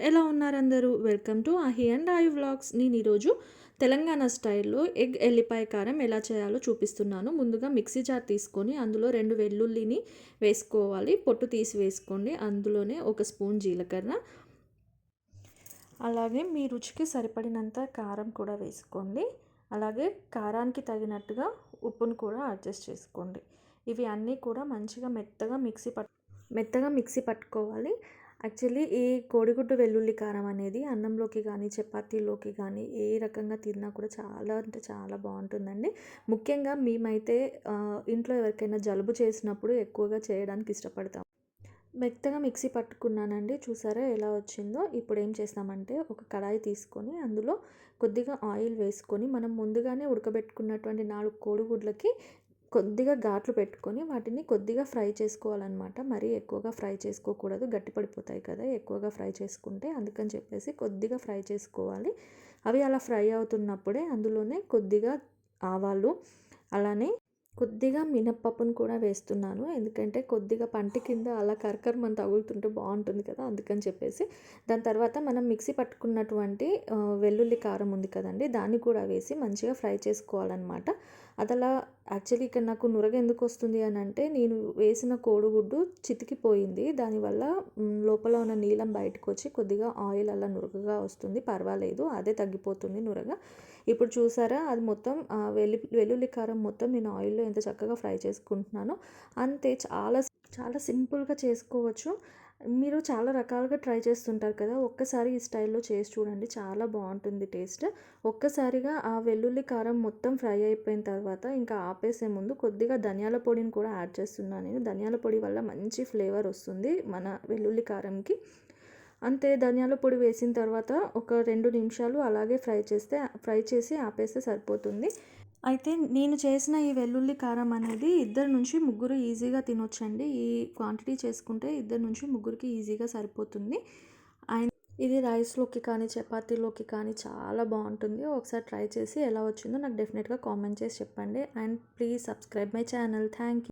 ఎలా ఉన్నారు అందరూ? వెల్కమ్ టు ఆహి అండ్ ఆయి వ్లాగ్స్. నేను ఈరోజు తెలంగాణ స్టైల్లో ఎగ్ ఎల్లిపాయ కారం ఎలా చేయాలో చూపిస్తున్నాను. ముందుగా మిక్సీ జార్ తీసుకొని అందులో 2 వెల్లుల్లిని వేసుకోవాలి. పొట్టు తీసి వేసుకోండి. అందులోనే 1 స్పూన్ జీలకర్ర, అలాగే మీ రుచికి సరిపడినంత కారం కూడా వేసుకోండి. అలాగే కారానికి తగినట్టుగా ఉప్పును కూడా అడ్జస్ట్ చేసుకోండి. ఇవి అన్నీ కూడా మంచిగా మెత్తగా మిక్సీ పట్టుకోవాలి. యాక్చువల్లీ ఈ కోడిగుడ్డు వెల్లుల్లి కారం అనేది అన్నంలోకి కానీ చపాతీలోకి కానీ ఏ రకంగా తిన్నా కూడా చాలా అంటే చాలా బాగుంటుందండి. ముఖ్యంగా మేమైతే ఇంట్లో ఎవరికైనా జలుబు చేసినప్పుడు ఎక్కువగా చేయడానికి ఇష్టపడతాం. మెత్తగా మిక్సీ పట్టుకున్నానండి. చూసారా ఎలా వచ్చిందో? ఇప్పుడు ఏం చేస్తామంటే ఒక కడాయి తీసుకొని అందులో కొద్దిగా ఆయిల్ వేసుకొని మనం ముందుగానే ఉడకబెట్టుకున్నటువంటి 4 కోడిగుడ్లకి కొద్దిగా ఘాట్లు పెట్టుకొని వాటిని కొద్దిగా ఫ్రై చేసుకోవాలన్నమాట. మరీ ఎక్కువగా ఫ్రై చేసుకోకూడదు, గట్టిపడిపోతాయి కదా ఎక్కువగా ఫ్రై చేసుకుంటే. అందుకని చెప్పేసి కొద్దిగా ఫ్రై చేసుకోవాలి. అవి అలా ఫ్రై అవుతున్నప్పుడే అందులోనే కొద్దిగా ఆవాలు, అలానే కొద్దిగా మినప్పప్పును కూడా వేస్తున్నాను. ఎందుకంటే కొద్దిగా పంటి కింద అలా కరకరమని తగులుతుంటే బాగుంటుంది కదా, అందుకని చెప్పేసి. దాని తర్వాత మనం మిక్సీ పట్టుకున్నటువంటి వెల్లుల్లి కారం ఉంది కదండి, దాన్ని కూడా వేసి మంచిగా ఫ్రై చేసుకోవాలన్నమాట. అదలా యాక్చువల్లీ ఇక్కడ నాకు నురగ ఎందుకు వస్తుంది అని అంటే, నేను వేసిన కోడిగుడ్డు చితికిపోయింది. దానివల్ల లోపల ఉన్న నీలం బయటకు వచ్చి కొద్దిగా ఆయిల్ అలా నురగగా వస్తుంది. పర్వాలేదు, అదే తగ్గిపోతుంది నురగ. ఇప్పుడు చూసారా, అది మొత్తం వెల్లుల్లి కారం మొత్తం నేను ఆయిల్లో ఎంత చక్కగా ఫ్రై చేసుకుంటున్నానో. అంతే, చాలా చాలా సింపుల్గా చేసుకోవచ్చు. మీరు చాలా రకాలుగా ట్రై చేస్తుంటారు కదా, ఒక్కసారి ఈ స్టైల్లో చేసి చూడండి, చాలా బాగుంటుంది టేస్ట్. ఒక్కసారిగా ఆ వెల్లుల్లి కారం మొత్తం ఫ్రై అయిపోయిన తర్వాత ఇంకా ఆపేసే ముందు కొద్దిగా ధనియాల పొడిని కూడా యాడ్ చేస్తున్నాను నేను. ధనియాల పొడి వల్ల మంచి ఫ్లేవర్ వస్తుంది మన వెల్లుల్లి కారంకి. అంతే, ధనియాల పొడి వేసిన తర్వాత ఒక 2 నిమిషాలు అలాగే ఫ్రై చేసి ఆపేస్తే సరిపోతుంది. అయితే నేను చేసిన ఈ వెల్లుల్లి కారం అనేది 2 నుంచి 3 ఈజీగా తినొచ్చండి. ఈ క్వాంటిటీ చేసుకుంటే 2 నుంచి 3కి ఈజీగా సరిపోతుంది. అండ్ ఇది రైస్లోకి కానీ చపాతీలోకి కానీ చాలా బాగుంటుంది. ఒకసారి ట్రై చేసి ఎలా వచ్చిందో నాకు డెఫినెట్గా కామెంట్ చేసి చెప్పండి. And please subscribe my channel. Thank you.